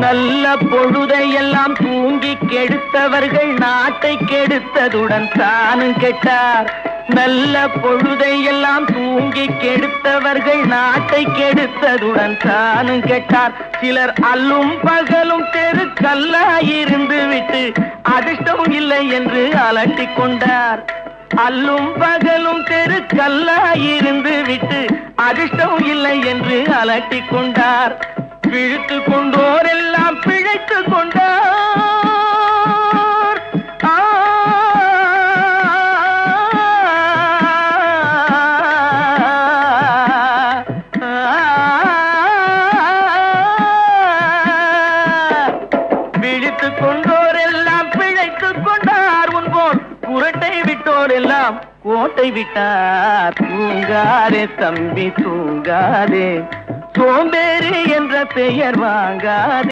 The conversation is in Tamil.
நல்ல பொழுதையெல்லாம் தூங்கி கெடுத்தவர்கள் நாட்டை கெடுத்ததுடன் தானும் கெட்டார். நல்ல பொழுதையெல்லாம் தூங்கி கெடுத்தவர்கள் நாட்டை கெடுத்ததுடன் தானும் கெட்டார். சிலர் அல்லும் பகலும் தெருக்கல்லாயிருந்து விட்டு அதிர்ஷ்டம் இல்லை என்று அலட்டிக் கொண்டார். அல்லும் பகலும் தெருக்கல்லாயிருந்து விட்டு அதிர்ஷ்டம் இல்லை என்று அலட்டிக் கொண்டார். பிழைத்து கொண்டோரெல்லாம் பிழைத்து கொண்டார். பிழைத்து கொண்டோரெல்லாம் பிழைத்து கொண்டார். முன்போர் புரட்டை விட்டோரெல்லாம் கோட்டை விட்டார். தூங்காதே தம்பி தூங்காதே, சோம்பேறி என்ற பெயர் வாங்காதே.